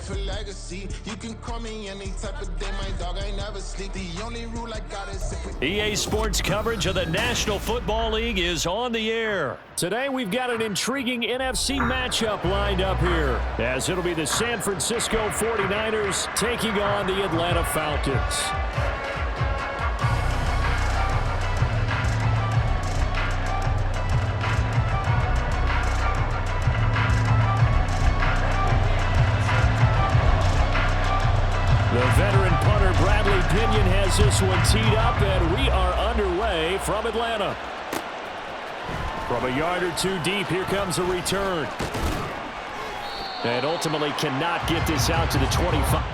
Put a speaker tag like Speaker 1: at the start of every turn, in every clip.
Speaker 1: for legacy. You can call me any type of day, my dog, I never sleep. The only rule I got is
Speaker 2: EA Sports coverage of the National Football League is on the air. Today we've got an intriguing NFC matchup lined up here, as it'll be the San Francisco 49ers taking on the Atlanta Falcons. The veteran punter Bradley Pinion has this one teed up, and we are underway from Atlanta. From a yard or two deep, here comes a return. And ultimately cannot get this out to the 25.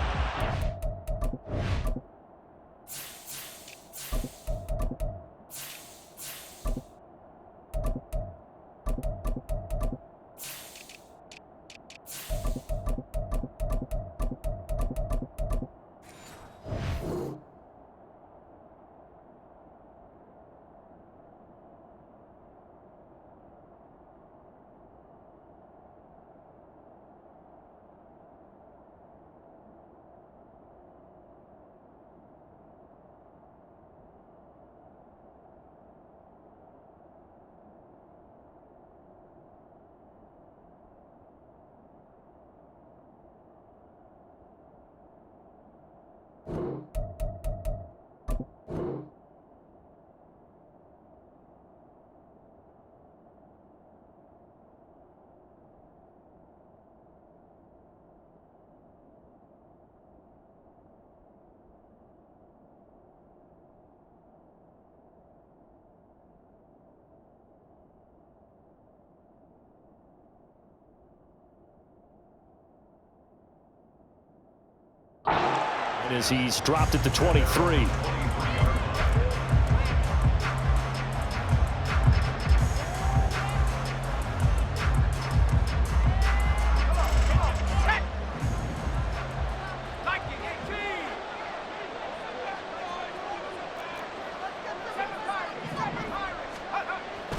Speaker 2: And as he's dropped at the 23.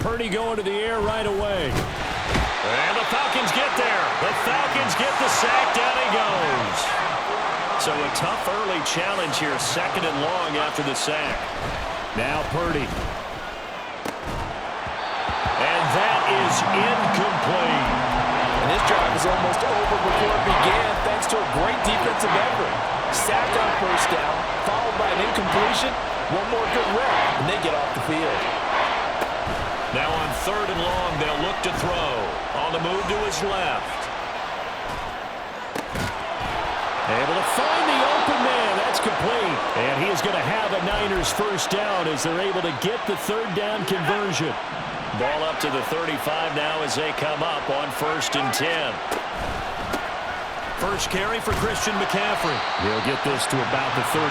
Speaker 2: Purdy going to the air right away. And the Falcons get there. The Falcons get the sack. Down he goes. So a tough early challenge here, second and long after the sack. Now Purdy. And that is incomplete.
Speaker 3: And this drive is almost over before it began, thanks to a great defensive effort. Sacked on first down, followed by an incompletion. One more good rep, and they get off the field.
Speaker 2: Now on third and long, they'll look to throw. On the move to his left. Able to find the open man. That's complete. And he is going to have a Niners first down as they're able to get the third down conversion. Ball up to the 35 now as they come up on 1st and 10. First carry for Christian McCaffrey. He'll get this to about the 38.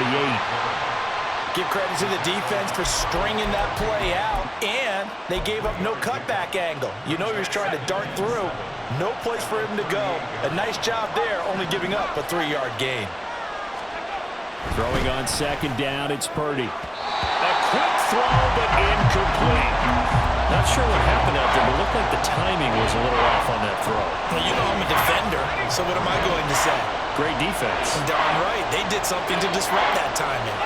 Speaker 3: Give credit to the defense for stringing that play out, and they gave up no cutback angle. You know he was trying to dart through. No place for him to go. A nice job there, only giving up a 3-yard gain.
Speaker 2: Throwing on second down, it's Purdy. A quick throw, but incomplete. Not sure what happened out there, but it looked like the timing was a little off on that throw.
Speaker 3: Well, you know I'm a defender, so what am I going to say?
Speaker 2: Great defense.
Speaker 3: Darn right. They did something to disrupt that timing.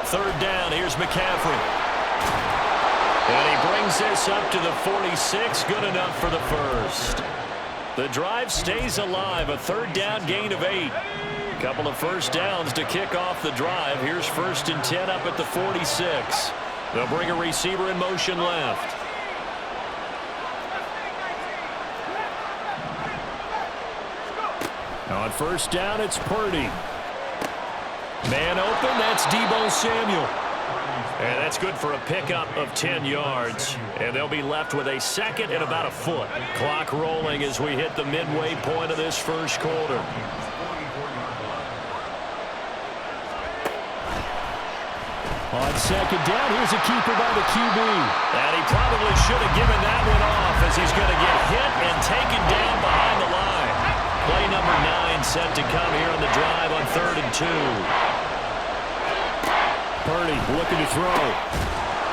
Speaker 2: Third down, here's McCaffrey. And he brings this up to the 46, good enough for the first. The drive stays alive, a third down gain of 8. Couple of first downs to kick off the drive. Here's 1st and 10 up at the 46. They'll bring a receiver in motion left. On first down, it's Purdy. Man open, that's Deebo Samuel. And that's good for a pickup of 10 yards. And they'll be left with a second and about a foot. Clock rolling as we hit the midway point of this first quarter. On second down, here's a keeper by the QB. And he probably should have given that one off as he's going to get hit and taken down behind the line. Play number 9 set to come here on the drive on 3rd and 2. Purdy looking to throw.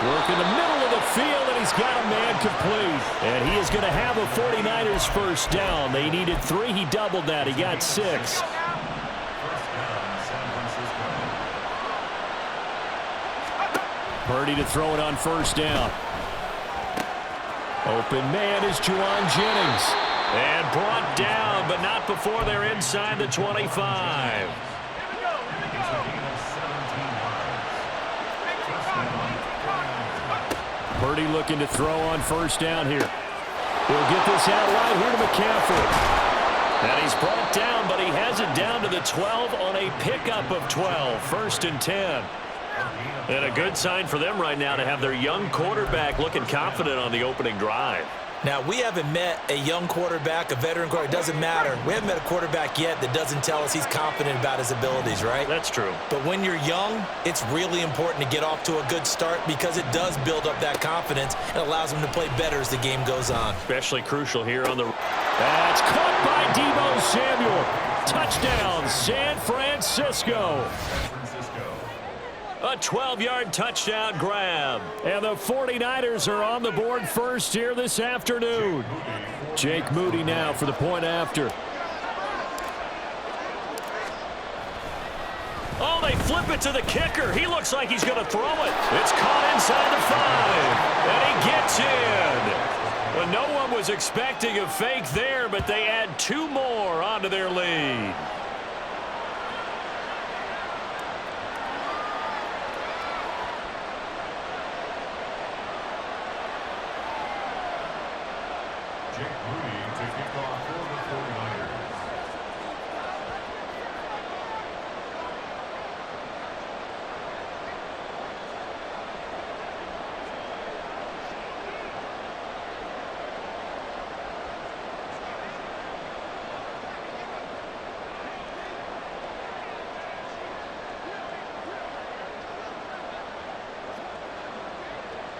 Speaker 2: Working the middle of the field, and he's got a man complete. And he is going to have a 49ers first down. They needed 3. He doubled that. He got 6. Purdy to throw it on first down. Open man is Juwan Jennings. And brought down, but not before they're inside the 25. Purdy looking to throw on first down here. He'll get this out right here to McCaffrey. And he's brought down, but he has it down to the 12 on a pickup of 12. 1st and 10. And a good sign for them right now to have their young quarterback looking confident on the opening drive.
Speaker 3: Now, we haven't met a young quarterback, a veteran quarterback. It doesn't matter. We haven't met a quarterback yet that doesn't tell us he's confident about his abilities, right?
Speaker 2: That's true.
Speaker 3: But when you're young, it's really important to get off to a good start because it does build up that confidence and allows him to play better as the game goes on.
Speaker 2: Especially crucial here on the... That's caught by Deebo Samuel. Touchdown, San Francisco. A 12-yard touchdown grab. And the 49ers are on the board first here this afternoon. Jake Moody now for the point after. Oh, they flip it to the kicker. He looks like he's going to throw it. It's caught inside the 5. And he gets in. Well, no one was expecting a fake there, but they add 2 more onto their lead.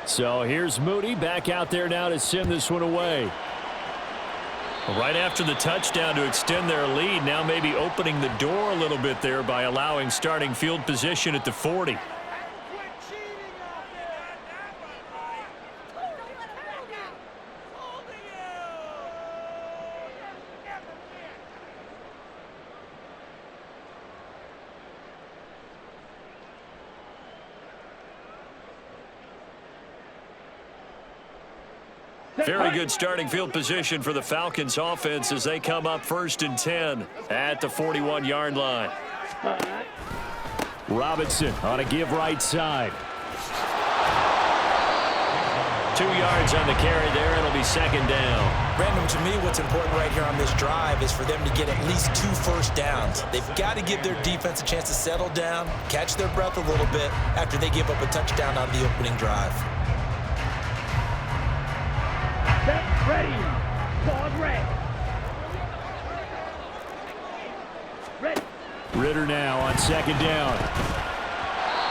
Speaker 2: So here's Moody back out there now to send this one away. Right after the touchdown to extend their lead, now maybe opening the door a little bit there by allowing starting field position at the 40. Very good starting field position for the Falcons offense as they come up 1st and 10 at the 41-yard line. Robinson on a give right side. 2 yards on the carry there. It'll be 2nd down.
Speaker 3: Brandon, to me, what's important right here on this drive is for them to get at least 2 first downs. They've got to give their defense a chance to settle down, catch their breath a little bit after they give up a touchdown on the opening drive.
Speaker 4: Ready. Pause red. Ready.
Speaker 2: Ritter now on 2nd down.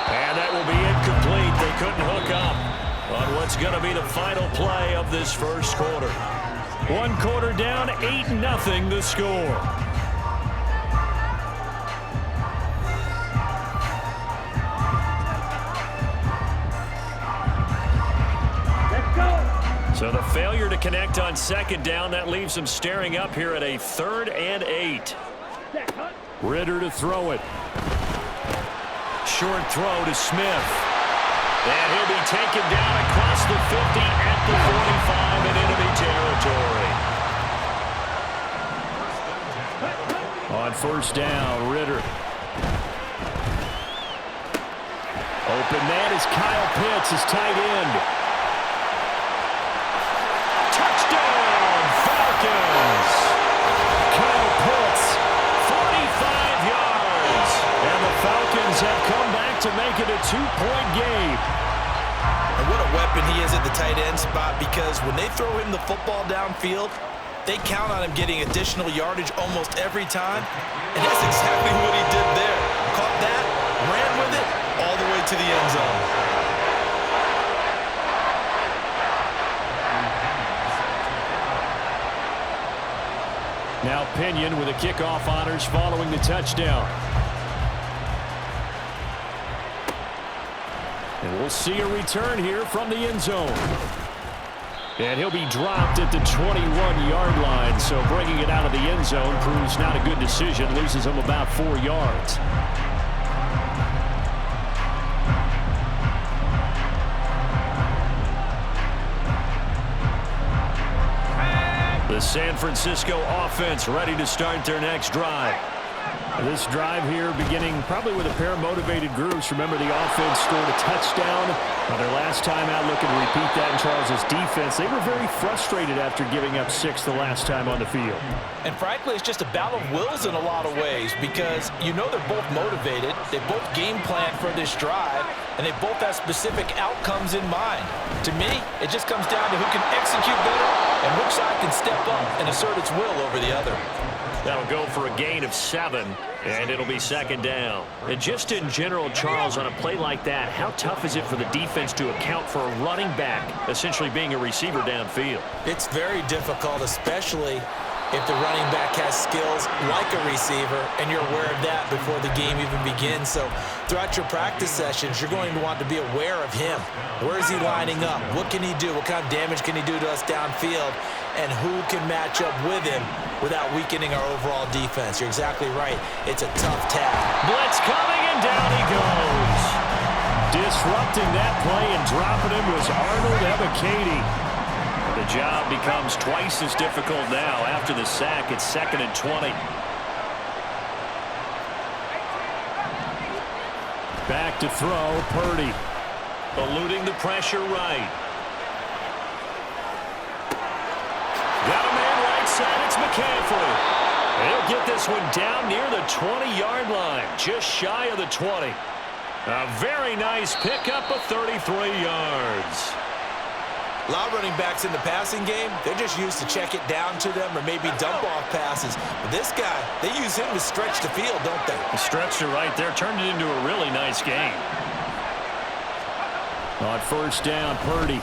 Speaker 2: And that will be incomplete. They couldn't hook up on what's going to be the final play of this first quarter. 1 quarter down, 8-0 the score. So the failure to connect on 2nd down, that leaves them staring up here at a 3rd and 8. Ritter to throw it. Short throw to Smith. And he'll be taken down across the 50 at the 45 in enemy territory. On 1st down, Ritter. Open man is Kyle Pitts, his tight end. Kyle Pitts, 45 yards. And the Falcons have come back to make it a 2-point game.
Speaker 3: And what a weapon he is at the tight end spot, because when they throw him the football downfield, they count on him getting additional yardage almost every time. And that's exactly what he did there. Caught that, ran with it, all the way to the end zone.
Speaker 2: Now Pinion with the kickoff honors following the touchdown. And We'll see a return here from the end zone. And he'll be dropped at the 21-yard line, so bringing it out of the end zone proves not a good decision. Loses him about 4 yards. The San Francisco offense ready to start their next drive. This drive here beginning probably with a pair of motivated groups. Remember, the offense scored a touchdown on their last time out, looking to repeat that in Charles' defense. They were very frustrated after giving up 6 the last time on the field.
Speaker 3: And frankly, it's just a battle of wills in a lot of ways because you know they're both motivated. They both game plan for this drive, and they both have specific outcomes in mind. To me, it just comes down to who can execute better and which side can step up and assert its will over the other.
Speaker 2: That'll go for a gain of 7, and it'll be second down. And just in general, Charles, on a play like that, how tough is it for the defense to account for a running back essentially being a receiver downfield?
Speaker 3: It's very difficult, especially if the running back has skills like a receiver, and you're aware of that before the game even begins. So throughout your practice sessions, you're going to want to be aware of him. Where is he lining up? What can he do? What kind of damage can he do to us downfield? And who can match up with him without weakening our overall defense? You're exactly right. It's a tough task.
Speaker 2: Blitz coming, and down he goes. Disrupting that play and dropping him was Arnold Ebiketie. The job becomes twice as difficult now. After the sack, it's 2nd and 20. Back to throw, Purdy. Eluding the pressure right. Got a man right side, it's McCaffrey. He'll get this one down near the 20-yard line, just shy of the 20. A very nice pickup of 33 yards.
Speaker 3: A lot of running backs in the passing game, they're just used to check it down to them or maybe dump-off passes. But this guy, they use him to stretch the field, don't they?
Speaker 2: The stretcher right there turned it into a really nice game. On first down, Purdy.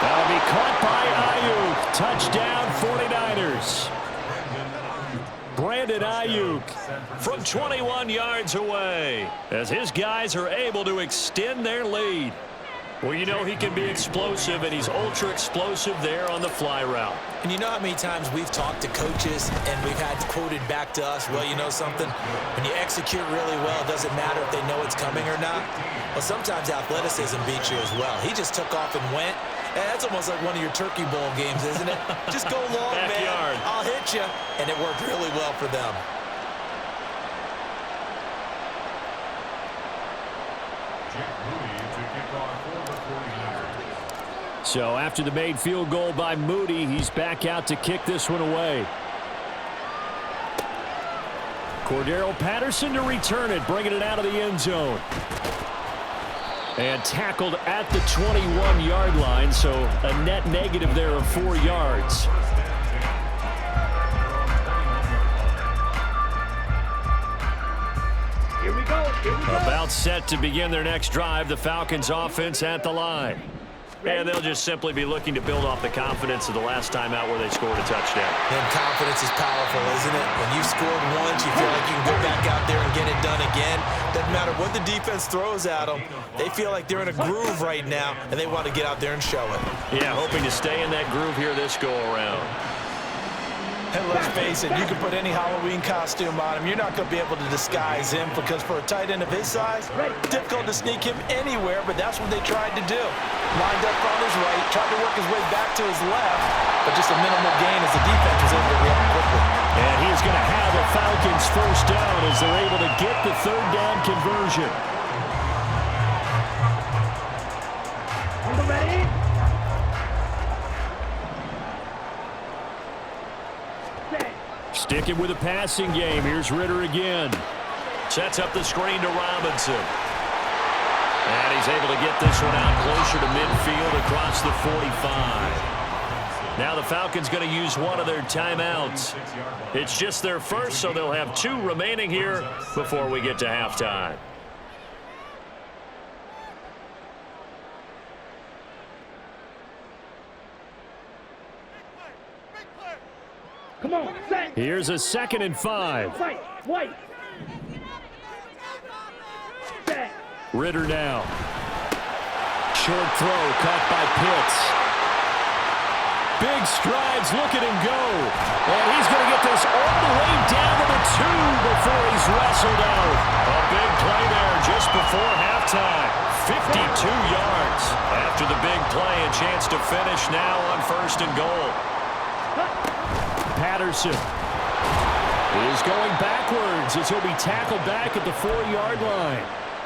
Speaker 2: That'll be caught by Ayuk. Touchdown, 49ers. Brandon Ayuk from 21 yards away as his guys are able to extend their lead. Well, you know he can be explosive, and he's ultra-explosive there on the fly route.
Speaker 3: And you know how many times we've talked to coaches and we've had quoted back to us, well, you know something? When you execute really well, it doesn't matter if they know it's coming or not. Well, sometimes athleticism beats you as well. He just took off and went. And that's almost like one of your Turkey Bowl games, isn't it? Just go long, man. I'll hit you. And it worked really well for them.
Speaker 2: So after the made field goal by Moody, he's back out to kick this one away. Cordero Patterson to return it, bringing it out of the end zone. And tackled at the 21-yard line, so a net negative there of 4 yards.
Speaker 4: Here we go.
Speaker 2: About set to begin their next drive, the Falcons offense at the line. And they'll just simply be looking to build off the confidence of the last time out where they scored a touchdown.
Speaker 3: And confidence is powerful, isn't it? When you scored once, you feel like you can go back out there and get it done again. Doesn't matter what the defense throws at them. They feel like they're in a groove right now, and they want to get out there and show it.
Speaker 2: Yeah, hoping to stay in that groove here this go-around.
Speaker 3: And let's face it, you can put any Halloween costume on him. You're not going to be able to disguise him because for a tight end of his size, difficult to sneak him anywhere, but that's what they tried to do. Lined up on his right, tried to work his way back to his left, but just a minimal gain as the defense was able to react quickly.
Speaker 2: And he's going to have the Falcons first down as they're able to get the third down conversion.
Speaker 4: Ready?
Speaker 2: Sticking with a passing game. Here's Ritter again. Sets up the screen to Robinson. And he's able to get this one out closer to midfield across the 45. Now the Falcons going to use one of their timeouts. It's just their first, so they'll have 2 remaining here before we get to halftime.
Speaker 4: Come on, set.
Speaker 2: Here's a 2nd and 5.
Speaker 4: Fight, white. Set.
Speaker 2: Ritter now. Short throw caught by Pitts. Big strides, look at him go. And he's going to get this all the way down to the 2 before he's wrestled out. A big play there just before halftime. 52 yards. After the big play, a chance to finish now on 1st and goal. Patterson is going backwards as he'll be tackled back at the 4-yard line.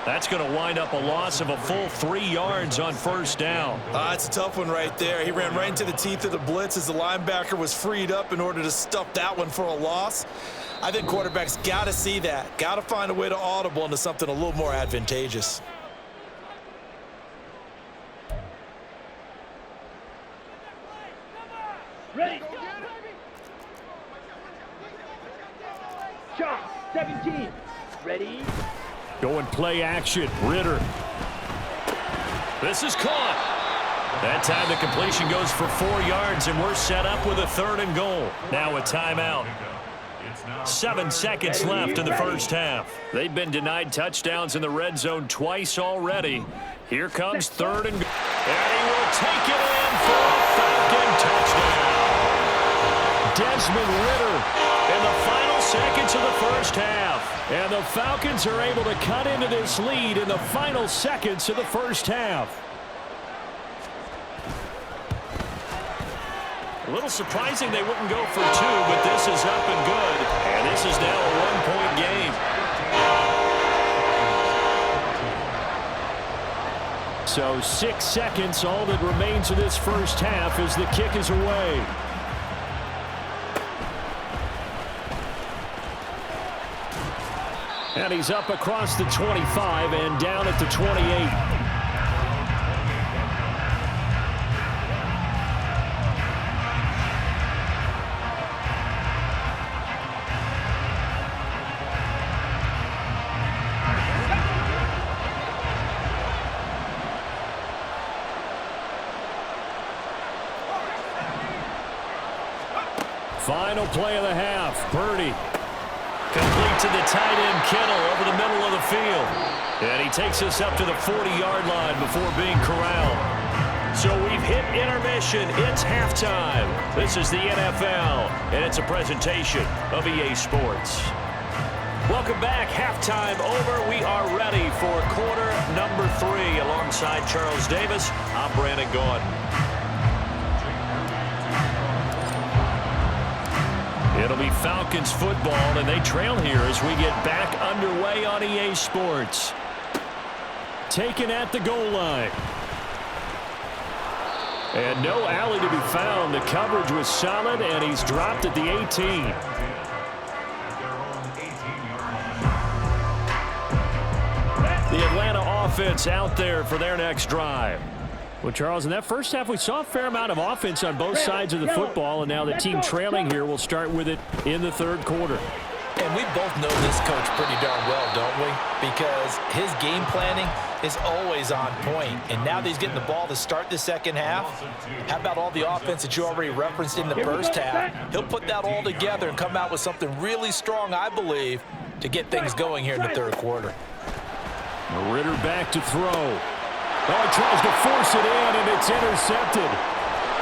Speaker 2: That's going to wind up a loss of a full 3 yards on 1st down.
Speaker 3: It's a tough one right there. He ran right into the teeth of the blitz as the linebacker was freed up in order to stuff that one for a loss. I think quarterbacks got to see that. Got to find a way to audible into something a little more advantageous.
Speaker 4: Ready. Shot. 17. Ready.
Speaker 2: Going play action. Ritter. This is caught. That time the completion goes for 4 yards, and we're set up with a 3rd and goal. Now a timeout. 7 seconds left in the 1st half. They've been denied touchdowns in the red zone twice already. Here comes 3rd and goal. And he will take it in for a Falcon touchdown. Desmond Ritter in the final seconds of the 1st half. And the Falcons are able to cut into this lead in the final seconds of the 1st half. A little surprising they wouldn't go for 2, but this is up and good. And this is now a 1-point game. So 6 seconds, all that remains of this 1st half as the kick is away. And he's up across the 25 and down at the 28. Final play of the half. Purdy. Complete to the tight end, Kittle, over the middle of the field. And he takes us up to the 40-yard line before being corralled. So we've hit intermission. It's halftime. This is the NFL, and it's a presentation of EA Sports. Welcome back. Halftime over. We are ready for quarter number 3. Alongside Charles Davis, I'm Brandon Gaudin. It'll be Falcons football, and they trail here as we get back underway on EA Sports. Taken at the goal line. And no alley to be found. The coverage was solid, and he's dropped at the 18. The Atlanta offense out there for their next drive. Well, Charles, in that 1st half, we saw a fair amount of offense on both sides of the football, and now the team trailing here will start with it in the 3rd quarter.
Speaker 3: And we both know this coach pretty darn well, don't we? Because his game planning is always on point. And now that he's getting the ball to start the 2nd half, how about all the offense that you already referenced in the 1st half? He'll put that all together and come out with something really strong, I believe, to get things going here in the 3rd quarter.
Speaker 2: Ritter back to throw. Oh, he tries to force it in, and it's intercepted.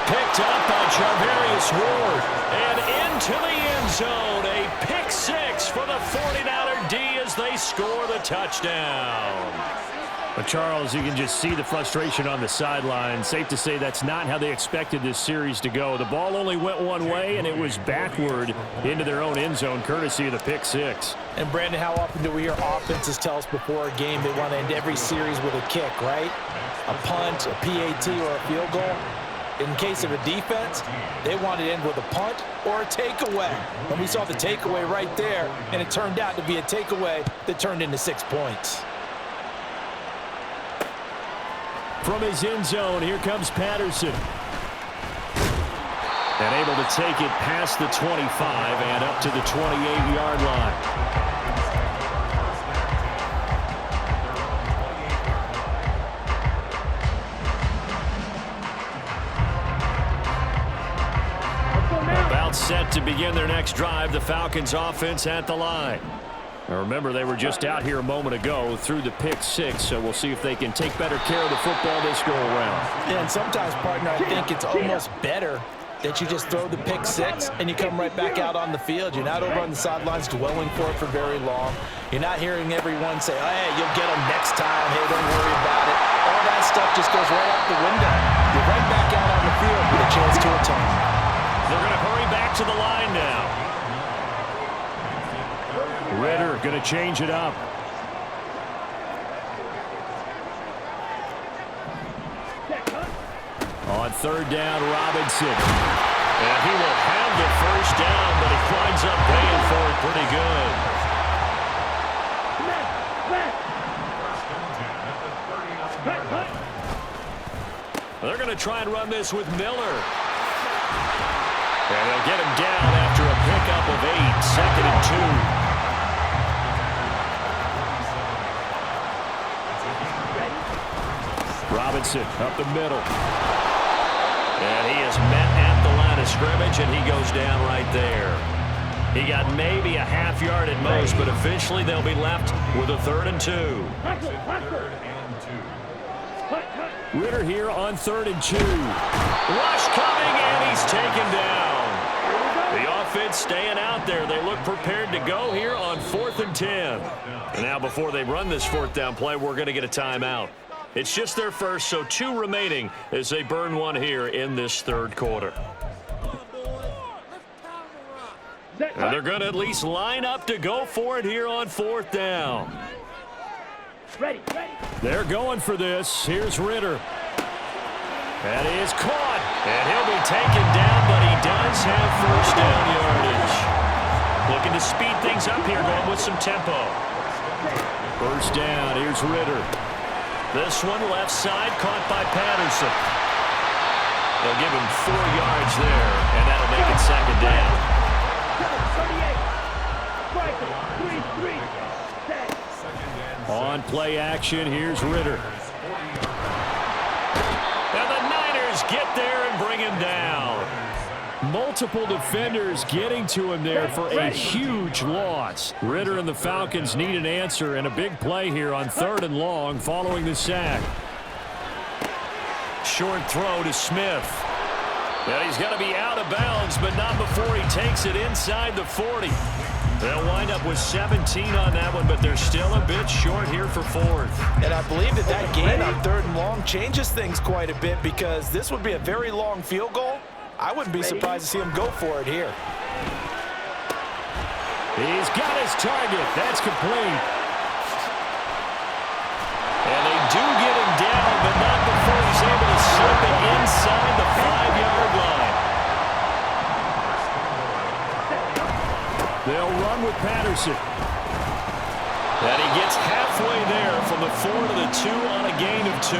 Speaker 2: Picked up by Charvarius Ward. And into the end zone. A pick 6 for the 49er D as they score the touchdown. But Charles, you can just see the frustration on the sideline. Safe to say that's not how they expected this series to go. The ball only went one way, and it was backward into their own end zone, courtesy of the pick 6.
Speaker 3: And, Brandon, how often do we hear offenses tell us before a game they want to end every series with a kick, right? A punt, a PAT, or a field goal. In case of a defense, they want to end with a punt or a takeaway. And we saw the takeaway right there, and it turned out to be a takeaway that turned into 6 points.
Speaker 2: From his end zone, here comes Patterson. And able to take it past the 25 and up to the 28-yard line. About set to begin their next drive. The Falcons offense at the line. Now remember, they were just out here a moment ago through the pick six, so we'll see if they can take better care of the football this go around.
Speaker 3: Yeah, and sometimes, partner, I think it's almost better that you just throw the pick six and you come right back out on the field. You're not over on the sidelines dwelling for it for very long. You're not hearing everyone say, oh, hey, you'll get them next time. Hey, don't worry about it. All that stuff just goes right out the window. You're right back out on the field with a chance to atone.
Speaker 2: They're going to hurry back to the line now. Ritter going to change it up. On third down, Robinson. And he will have the first down, but he winds up paying for it pretty good. They're going to try and run this with Miller. And they'll get him down after a pickup of 8, 2nd and 2. Robinson up the middle. And he is met at the line of scrimmage, and he goes down right there. He got maybe a half yard at most, but officially they'll be left with a 3rd and 2. Ritter here on 3rd and 2. Rush coming, and he's taken down. The offense staying out there. They look prepared to go here on 4th and 10. And now before they run this 4th down play, we're going to get a timeout. It's just their first, so 2 remaining as they burn one here in this 3rd quarter. And they're going to at least line up to go for it here on 4th down.
Speaker 4: Ready.
Speaker 2: They're going for this. Here's Ritter. That is caught. And he'll be taken down, but he does have first down yardage. Looking to speed things up here, going with some tempo. First down, here's Ritter. This one left side, caught by Patterson. They'll give him 4 yards there, and that'll make it 2nd down. On play action, here's Ritter. And the Niners get there and bring him down. Multiple defenders getting to him there for a huge loss. Ritter and the Falcons need an answer, and a big play here on 3rd and long following the sack. Short throw to Smith. And he's going to be out of bounds, but not before he takes it inside the 40. They'll wind up with 17 on that one, but they're still a bit short here for 4th.
Speaker 3: And I believe that gain on 3rd and long changes things quite a bit, because this would be a very long field goal. I wouldn't be surprised to see him go for it here.
Speaker 2: He's got his target. That's complete. And they do get him down, but not before he's able to slip it inside the 5-yard line. They'll run with Patterson. And he gets halfway there from the 4 to the 2 on a gain of 2.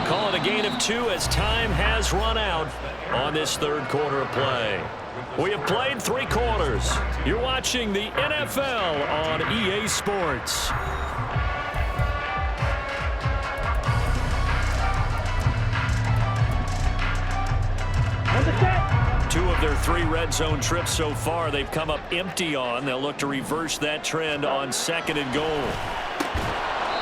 Speaker 2: Call it a gain of 2 as time has run out on this 3rd quarter of play. We have played 3 quarters. You're watching the NFL on EA Sports.
Speaker 4: On the set.
Speaker 2: 2 of their 3 red zone trips so far they've come up empty on. They'll look to reverse that trend on 2nd and goal.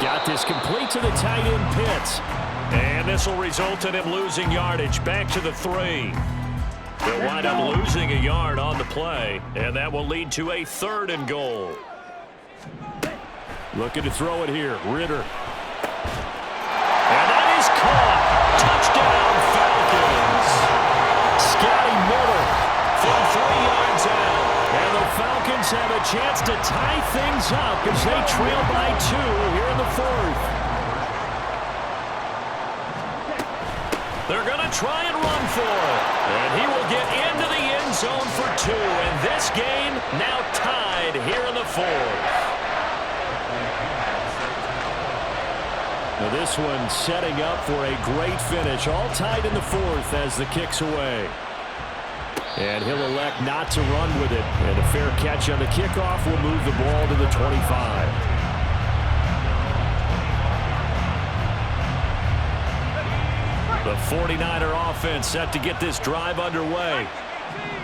Speaker 2: Got this complete to the tight end Pitts. And this will result in him losing yardage back to the 3. They'll wind up losing a yard on the play, and that will lead to a 3rd and goal. Looking to throw it here, Ritter. And that is caught. Touchdown, Falcons. Scotty Miller from 3 yards out. And the Falcons have a chance to tie things up as they trail by 2 here in the 4th. They're going to try and run for it. And he will get into the end zone for 2. And this game now tied here in the 4th. Now this one setting up for a great finish. All tied in the 4th as the kick's away. And he'll elect not to run with it. And a fair catch on the kickoff will move the ball to the 25. The 49er offense set to get this drive underway.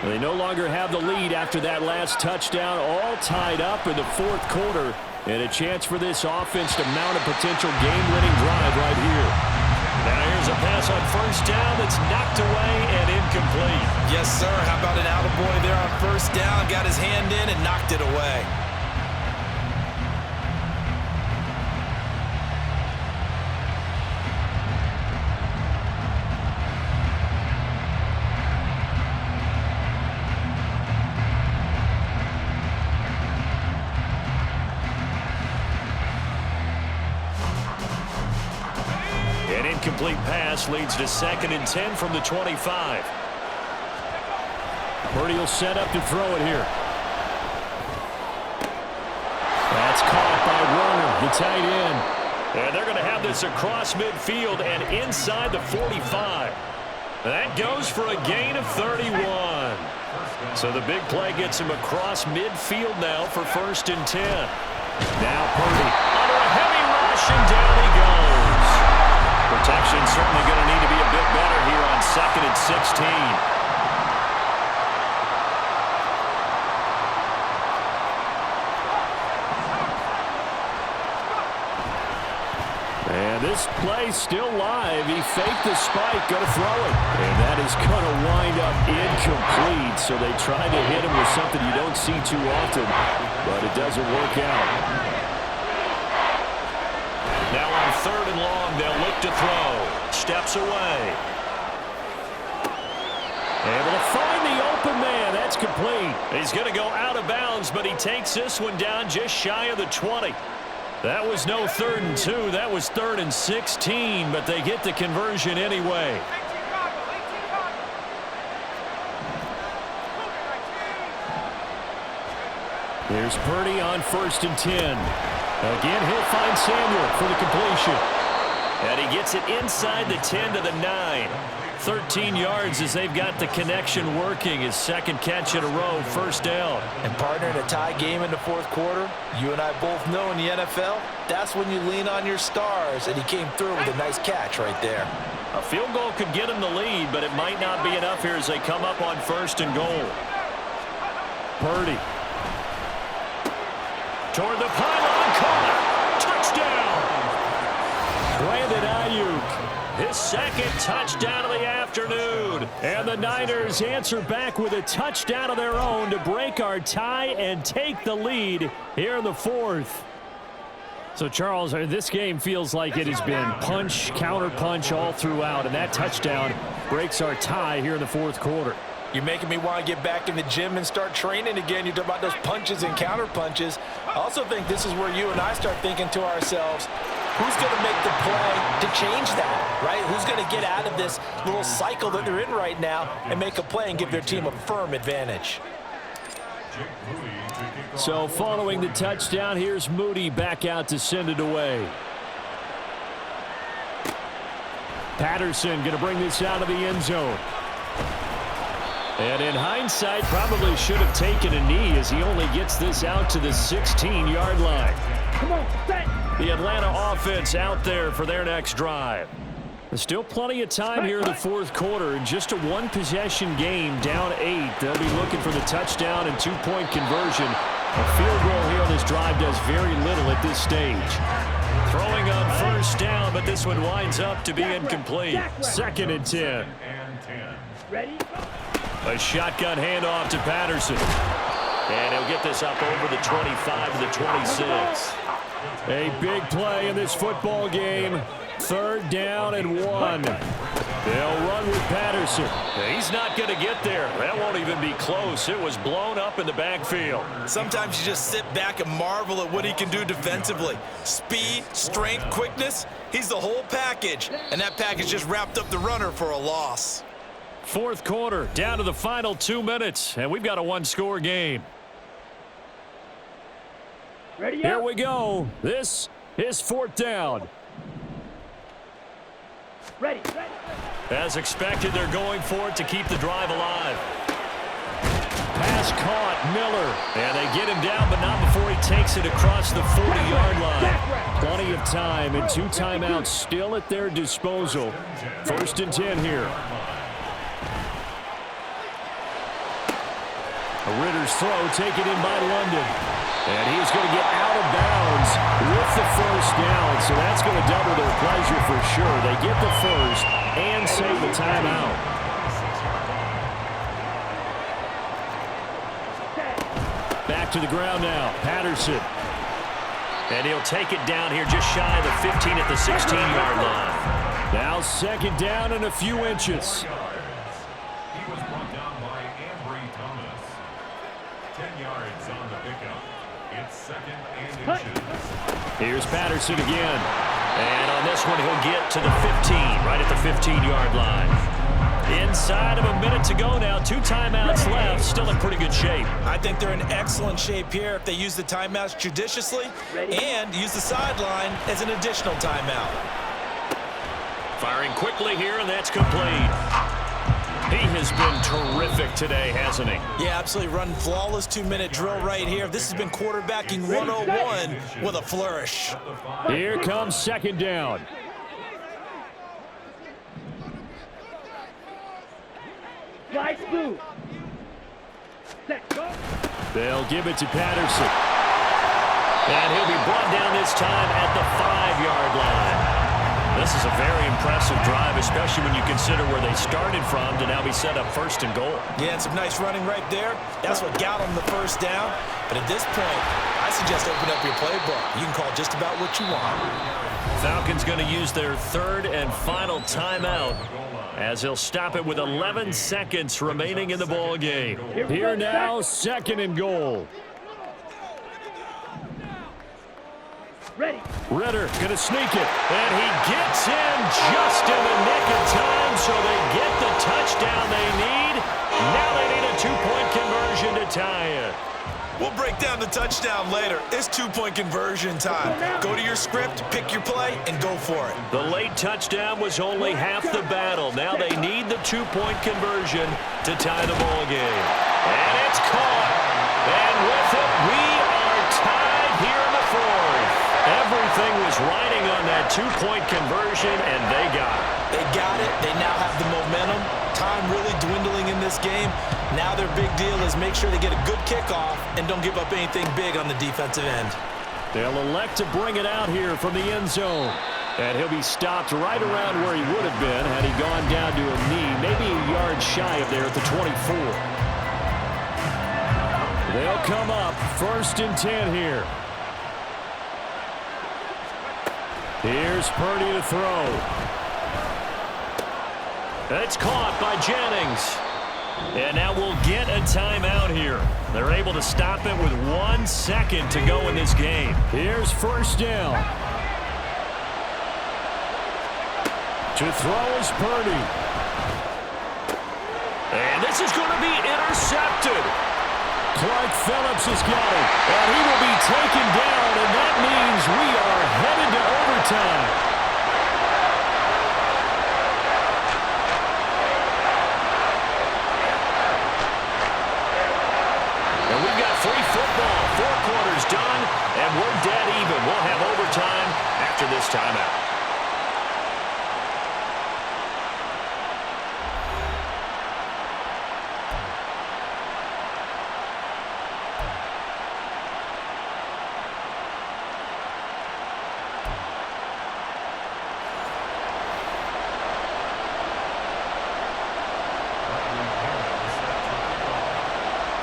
Speaker 2: They no longer have the lead after that last touchdown, all tied up in the fourth quarter, and a chance for this offense to mount a potential game-winning drive right here. Now here's a pass on first down that's knocked away and incomplete.
Speaker 3: Yes, sir. How about an attaboy there on first down? Got his hand in and knocked it away.
Speaker 2: An incomplete pass leads to 2nd and 10 from the 25. Purdy will set up to throw it here. That's caught by Warner, the tight end. And they're going to have this across midfield and inside the 45. That goes for a gain of 31. So the big play gets him across midfield now for 1st and 10. Now Purdy under a heavy rush, and down he goes. Protection certainly going to need to be a bit better here on 2nd and 16. And this play's still live. He faked the spike, going to throw it. And that is going to wind up incomplete. So they try to hit him with something you don't see too often, but it doesn't work out. Now on 3rd and long, they'll look to throw. Steps away. Able to find the open man. That's complete. He's going to go out of bounds, but he takes this one down just shy of the 20. That was no 3rd and 2. That was 3rd and 16, but they get the conversion anyway. Here's Purdy on 1st and 10. Again, he'll find Samuel for the completion. And he gets it inside the 10 to the 9. 13 yards as they've got the connection working. His 2nd catch in a row, 1st down.
Speaker 3: And partner, in a tie game in the fourth quarter, you and I both know in the NFL, that's when you lean on your stars. And he came through with a nice catch right there.
Speaker 2: A field goal could get him the lead, but it might not be enough here as they come up on 1st and goal. Purdy. Toward the pylon, caught. Touchdown. Brandon Ayuk, his 2nd touchdown of the afternoon. And the Niners answer back with a touchdown of their own to break our tie and take the lead here in the 4th. So, Charles, this game feels like it has been punch, counter-punch all throughout, and that touchdown breaks our tie here in the 4th quarter.
Speaker 3: You're making me want to get back in the gym and start training again. You talk about those punches and counter punches. I also think this is where you and I start thinking to ourselves, who's going to make the play to change that, right? Who's going to get out of this little cycle that they're in right now and make a play and give their team a firm advantage?
Speaker 2: So following the touchdown, here's Moody back out to send it away. Patterson going to bring this out of the end zone. And in hindsight, probably should have taken a knee as he only gets this out to the 16-yard line.
Speaker 4: Come on, set.
Speaker 2: The Atlanta offense out there for their next drive. There's still plenty of time here in the 4th quarter. Just a one-possession game, down 8. They'll be looking for the touchdown and 2-point conversion. A field goal here on this drive does very little at this stage. Throwing on 1st down, but this one winds up to be incomplete. 2nd and 10.
Speaker 4: Ready?
Speaker 2: A shotgun handoff to Patterson. And he'll get this up over the 25 to the 26. A big play in this football game. 3rd down and 1. They'll run with Patterson. He's not going to get there. That won't even be close. It was blown up in the backfield.
Speaker 3: Sometimes you just sit back and marvel at what he can do defensively. Speed, strength, quickness. He's the whole package. And that package just wrapped up the runner for a loss.
Speaker 2: 4th quarter, down to the final 2 minutes, and we've got a 1-score game.
Speaker 4: Ready?
Speaker 2: Here we go. This is 4th down.
Speaker 4: Ready.
Speaker 2: As expected, they're going for it to keep the drive alive. Pass caught, Miller. And they get him down, but not before he takes it across the 40-yard line. Plenty of time and 2 timeouts still at their disposal. 1st and 10 here. Ritter's throw taken in by London. And he's going to get out of bounds with the first down. So that's going to double their pleasure for sure. They get the first and save the timeout. Back to the ground now. Patterson. And he'll take it down here just shy of the 15 at the 16-yard line. Now second down and a few inches.
Speaker 5: He was brought down by Ambry Thomas. 10 yards on the pickup. It's second and inches.
Speaker 2: Here's Patterson again. And on this one, he'll get to the 15, right at the 15-yard line. Inside of a minute to go now. 2 timeouts left. Still in pretty good shape.
Speaker 3: I think they're in excellent shape here if they use the timeouts judiciously and use the sideline as an additional timeout.
Speaker 2: Firing quickly here, and that's complete. He has been terrific today, hasn't he?
Speaker 3: Yeah, absolutely running flawless 2-minute drill right here. This has been quarterbacking 101 with a flourish.
Speaker 2: Here comes second down.
Speaker 4: Fly smooth. Set, go.
Speaker 2: They'll give it to Patterson. And he'll be brought down this time at the 5-yard line. This is a very impressive drive, especially when you consider where they started from to now be set up first and goal.
Speaker 3: Yeah, and some nice running right there. That's what got them the first down. But at this point, I suggest open up your playbook. You can call just about what you want.
Speaker 2: Falcons going to use their third and final timeout as he'll stop it with 11 seconds remaining in the ball game. Here now, second and goal.
Speaker 4: Ready.
Speaker 2: Ritter going to sneak it, and he gets in just in the nick of time, so they get the touchdown they need. Now they need a 2-point conversion to tie it.
Speaker 3: We'll break down the touchdown later. It's 2-point conversion time. Go to your script, pick your play, and go for it.
Speaker 2: The late touchdown was only half the battle. Now they need the 2-point conversion to tie the ball game. And it's caught. And with it, we are tied here in the fourth. Everything was riding on that 2-point conversion, and they got it.
Speaker 3: They got it. They now have the momentum. Time really dwindling in this game. Now their big deal is make sure they get a good kickoff and don't give up anything big on the defensive end.
Speaker 2: They'll elect to bring it out here from the end zone. And he'll be stopped right around where he would have been had he gone down to a knee, maybe a yard shy of there at the 24. They'll come up first and 10 here. Here's Purdy to throw. It's caught by Jennings. And now we'll get a timeout here. They're able to stop it with 1 second to go in this game. Here's first down. To throw is Purdy. And this is going to be intercepted. Clark Phillips has got it. And he will be taken down, and that means we are headed to overtime. Free football, 4 quarters done, and we're dead even. We'll have overtime after this timeout.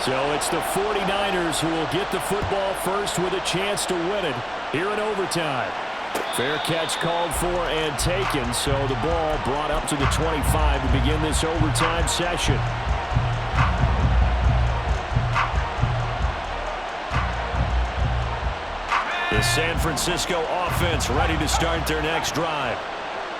Speaker 2: So it's the 49ers who will get the football first with a chance to win it here in overtime. Fair catch called for and taken, so the ball brought up to the 25 to begin this overtime session. The San Francisco offense ready to start their next drive.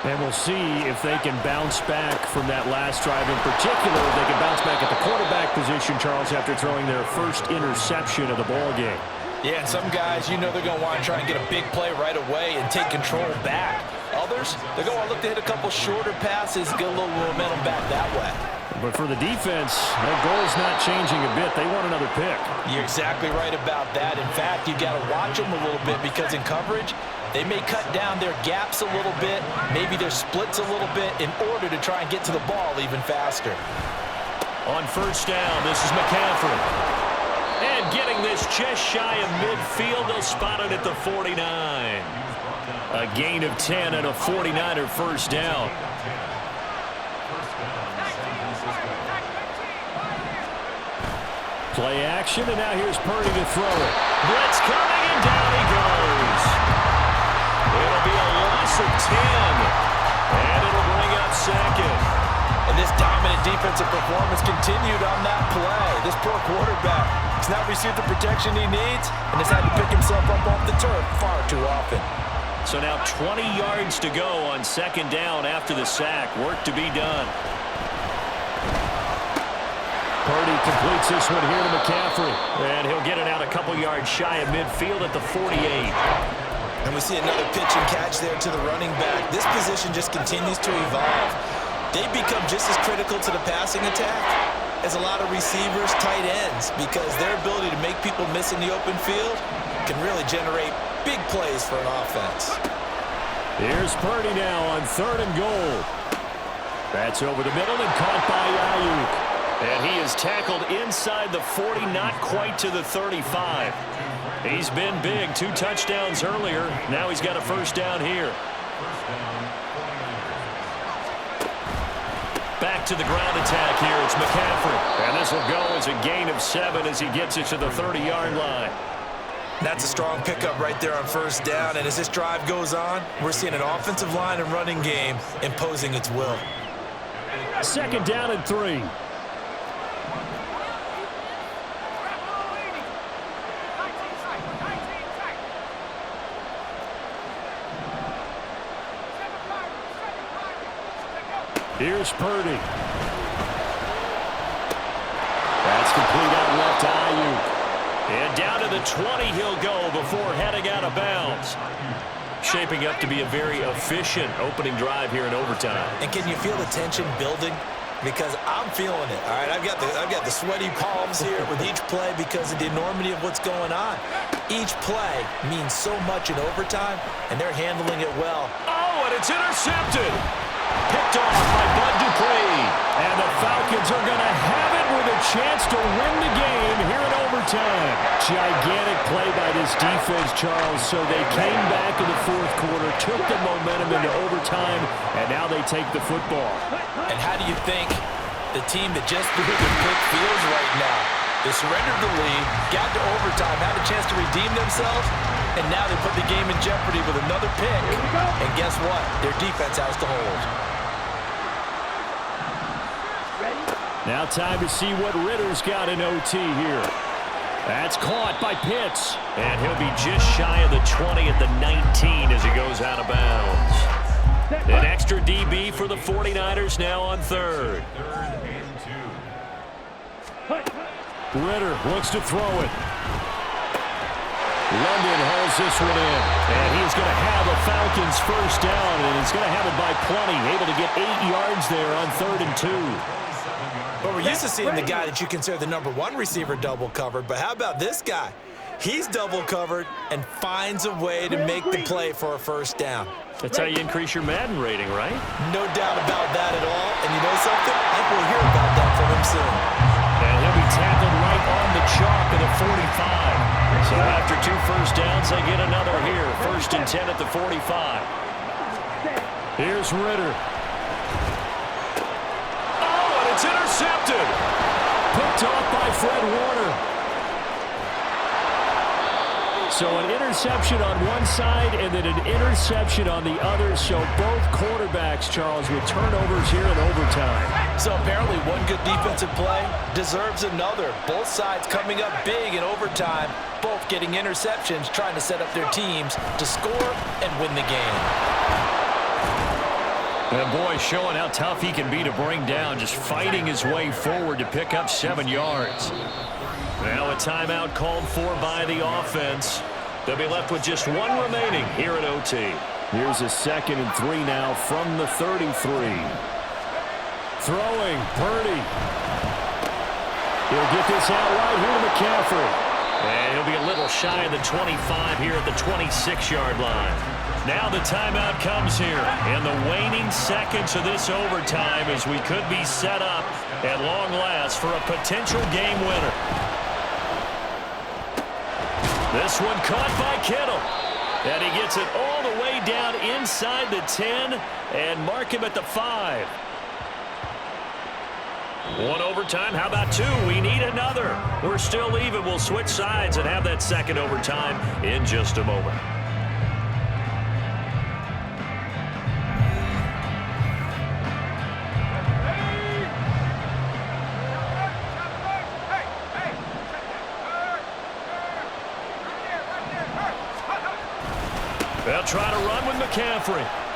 Speaker 2: And we'll see if they can bounce back from that last drive. In particular, if they can bounce back at the quarterback position, Charles, after throwing their first interception of the ball game.
Speaker 3: Yeah, and some guys, you know they're going to want to try and get a big play right away and take control back. Others, they're going to look to hit a couple shorter passes, get a little momentum back that way.
Speaker 2: But for the defense, their goal is not changing a bit. They want another pick.
Speaker 3: You're exactly right about that. In fact, you've got to watch them a little bit because in coverage, they may cut down their gaps a little bit, maybe their splits a little bit in order to try and get to the ball even faster.
Speaker 2: On first down, this is McCaffrey. And getting this just shy of midfield, they'll spot it at the 49. A gain of 10 and a 49er first down. Play action, and now here's Purdy to throw it. Blitz coming, and down he goes. It'll be a loss of 10, and it'll bring up second.
Speaker 3: And this dominant defensive performance continued on that play. This poor quarterback has not received the protection he needs and has had to pick himself up off the turf far too often.
Speaker 2: So now 20 yards to go on second down after the sack. Work to be done. Purdy completes this one here to McCaffrey. And he'll get it out a couple yards shy of midfield at the 48.
Speaker 3: And we see another pitch and catch there to the running back. This position just continues to evolve. They become just as critical to the passing attack as a lot of receivers, tight ends, because their ability to make people miss in the open field can really generate big plays for an offense.
Speaker 2: Here's Purdy now on 3rd and goal. That's over the middle and caught by Ayuk. And he is tackled inside the 40, not quite to the 35. He's been big, 2 touchdowns earlier. Now he's got a first down here. Back to the ground attack here. It's McCaffrey. And this will go as a gain of 7 as he gets it to the 30-yard line.
Speaker 3: That's a strong pickup right there on first down. And as this drive goes on, we're seeing an offensive line and running game imposing its will.
Speaker 2: Second down and 3. Here's Purdy. That's complete out left to Ayuk. And down to the 20 he'll go before heading out of bounds. Shaping up to be a very efficient opening drive here in overtime.
Speaker 3: And can you feel the tension building? Because I'm feeling it. All right, I've got the sweaty palms here with each play because of the enormity of what's going on. Each play means so much in overtime, and they're handling it well.
Speaker 2: Oh, and it's intercepted. Picked off by Bud Dupree. And the Falcons are going to have it with a chance to win the game here in overtime. Gigantic play by this defense, Charles. So they came back in the 4th quarter, took the momentum into overtime, and now they take the football.
Speaker 3: And how do you think the team that just threw the pick feels right now? They surrendered the lead, got to overtime, had a chance to redeem themselves, and now they put the game in jeopardy with another pick. And guess what? Their defense has to hold.
Speaker 2: Now time to see what Ritter's got in OT here. That's caught by Pitts. And he'll be just shy of the 20 at the 19 as he goes out of bounds. An extra DB for the 49ers now on 3rd. Ritter looks to throw it. London hauls this one in. And he's going to have a Falcons first down, and he's going to have it by plenty. Able to get 8 yards there on 3rd and 2.
Speaker 3: Well, we're used to seeing the guy that you consider the #1 receiver double covered, but how about this guy? He's double covered and finds a way to make the play for a first down.
Speaker 2: That's how you increase your Madden rating, right?
Speaker 3: No doubt about that at all. And you know something? I think we'll hear about that from him soon.
Speaker 2: And he'll be tackled right on the chalk at the 45. So after 2 first downs, they get another here. 1st and 10 at the 45. Here's Ritter. Oh, and it's intercepted. Picked off by Fred Warner. So an interception on one side and then an interception on the other. So both quarterbacks, Charles, with turnovers here in overtime.
Speaker 3: So apparently one good defensive play deserves another. Both sides coming up big in overtime, both getting interceptions, trying to set up their teams to score and win the game.
Speaker 2: And boy, showing how tough he can be to bring down, just fighting his way forward to pick up 7 yards. Now a timeout called for by the offense. They'll be left with just 1 remaining here at OT. Here's a 2nd and 3 now from the 33. Throwing, Purdy. He'll get this out right here to McCaffrey. And he'll be a little shy of the 25 here at the 26-yard line. Now the timeout comes here. And the waning seconds of this overtime as we could be set up at long last for a potential game winner. This one caught by Kittle. And he gets it all the way down inside the 10 and mark him at the 5. One overtime. How about two? We need another. We're still even. We'll switch sides and have that second overtime in just a moment. They'll try to run with McCaffrey.